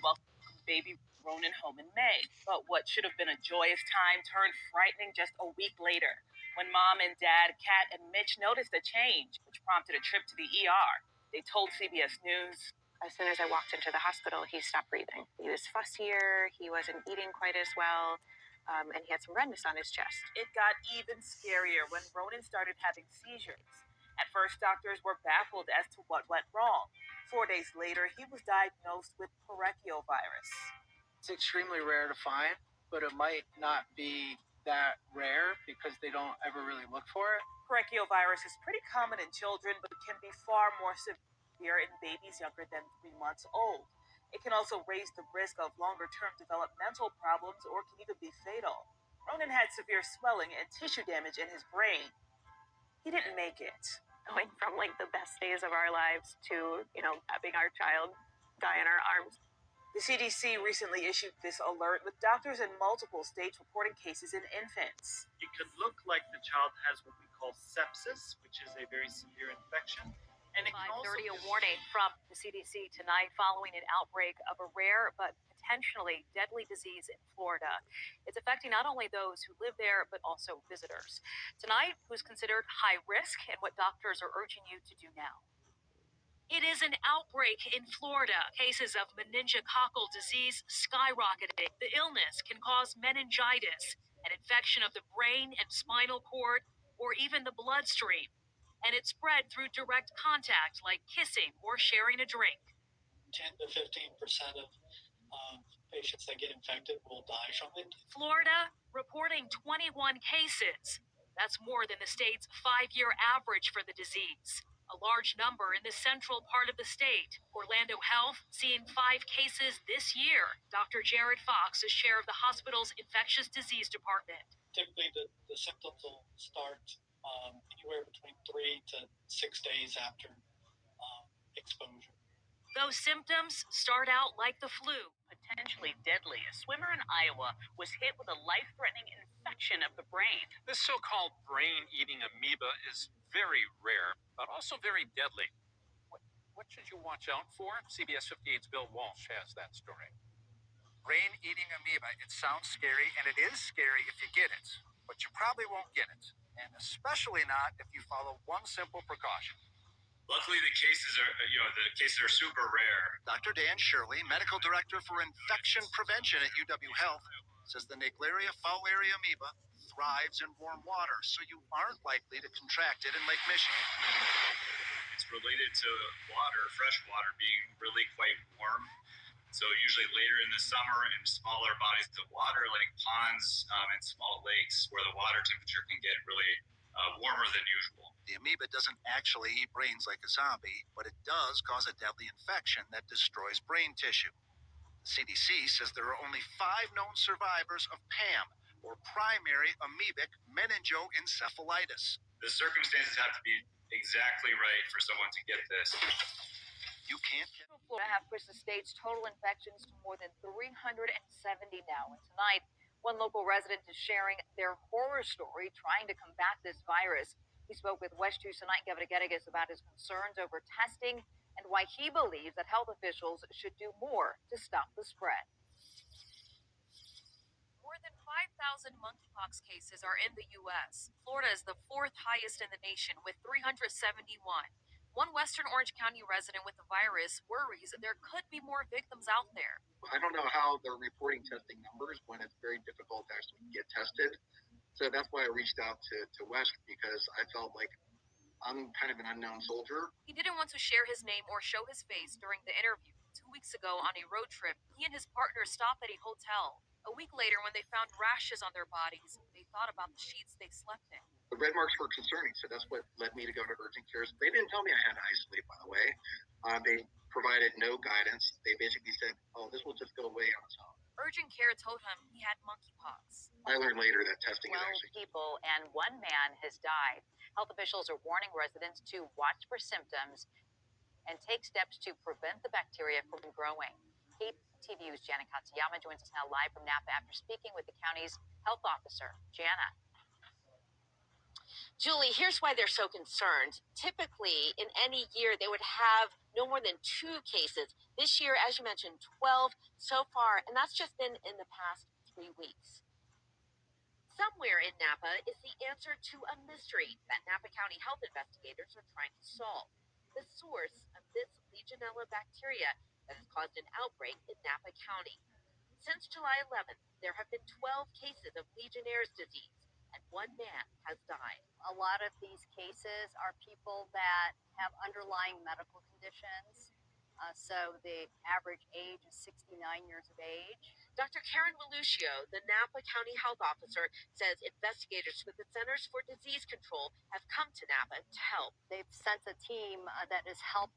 welcomed baby Ronan home in May. But what should have been a joyous time turned frightening just a week later, when Mom and Dad, Kat and Mitch, noticed a change, which prompted a trip to the ER. They told CBS News, "As soon as I walked into the hospital, he stopped breathing. He was fussier, he wasn't eating quite as well, and he had some redness on his chest." It got even scarier when Ronan started having seizures. At first, doctors were baffled as to what went wrong. 4 days later, he was diagnosed with virus. It's extremely rare to find, but it might not be that rare because they don't ever really look for it. Virus is pretty common in children, but can be far more severe in babies younger than 3 months old. It can also raise the risk of longer-term developmental problems or can even be fatal. Ronan had severe swelling and tissue damage in his brain. He didn't make it. Going from like the best days of our lives to, having our child die in our arms. The CDC recently issued this alert, with doctors in multiple states reporting cases in infants. It could look like the child has what we call sepsis, which is a very severe infection. And it can also 5:30, a warning from the CDC tonight following an outbreak of a rare but potentially deadly disease in Florida. It's affecting not only those who live there, but also visitors. Tonight, who's considered high risk and what doctors are urging you to do now. It is an outbreak in Florida. Cases of meningococcal disease skyrocketed. The illness can cause meningitis, an infection of the brain and spinal cord, or even the bloodstream. And it's spread through direct contact, like kissing or sharing a drink. 10 to 15% of patients that get infected will die from it. Florida reporting 21 cases. That's more than the state's 5-year average for the disease. A large number in the central part of the state. Orlando Health seeing 5 cases this year. Dr. Jared Fox is chair of the hospital's infectious disease department. Typically, the symptoms will start anywhere between 3 to 6 days after exposure. Those symptoms start out like the flu. Potentially deadly. A swimmer in Iowa was hit with a life-threatening infection of the brain. This so-called brain-eating amoeba is very rare, but also very deadly. What should you watch out for? CBS 58's Bill Walsh has that story. Brain-eating amoeba. It sounds scary, and it is scary if you get it, but you probably won't get it, and especially not if you follow one simple precaution. Luckily, the cases are super rare. Dr. Dan Shirley, medical director for infection prevention at UW Health, says the Naegleria fowleri amoeba thrives in warm water, so you aren't likely to contract it in Lake Michigan. It's related to water, fresh water being really quite warm. So usually later in the summer in smaller bodies of water like ponds and small lakes where the water temperature can get really warmer than usual. The amoeba doesn't actually eat brains like a zombie, but it does cause a deadly infection that destroys brain tissue. The CDC says there are only 5 known survivors of PAM, or primary amoebic meningoencephalitis. The circumstances have to be exactly right for someone to get this. You can't get... Florida have pushed the state's total infections to more than 370 now. And tonight, one local resident is sharing their horror story trying to combat this virus. He spoke with West 2 tonight, Gavrigetis, about his concerns over testing and why he believes that health officials should do more to stop the spread. More than 5,000 monkeypox cases are in the U.S. Florida is the 4th highest in the nation with 371. One Western Orange County resident with the virus worries there could be more victims out there. I don't know how they're reporting testing numbers when it's very difficult to actually get tested. So that's why I reached out to West, because I felt like I'm kind of an unknown soldier. He didn't want to share his name or show his face during the interview. 2 weeks ago on a road trip, he and his partner stopped at a hotel. A week later, when they found rashes on their bodies, they thought about the sheets they slept in. The red marks were concerning, so that's what led me to go to urgent care. They didn't tell me I had to isolate, by the way. They provided no guidance. They basically said, this will just go away on its own. Urgent care told him he had monkeypox. I learned later that testing is 12 actually... people and 1 man has died. Health officials are warning residents to watch for symptoms and take steps to prevent the bacteria from growing. KTVU's Jana Katsuyama joins us now live from Napa after speaking with the county's health officer. Jana. Julie, here's why they're so concerned. Typically, in any year, they would have no more than 2 cases. This year, as you mentioned, 12 so far, and that's just been in the past 3 weeks. Somewhere in Napa is the answer to a mystery that Napa County health investigators are trying to solve. The source of this Legionella bacteria that has caused an outbreak in Napa County. Since July 11th, there have been 12 cases of Legionnaire's disease, and 1 man has died. A lot of these cases are people that have underlying medical conditions. So the average age is 69 years of age. Dr. Karen Maluccio, the Napa County health officer, says investigators with the Centers for Disease Control have come to Napa to help. They've sent a team that is helping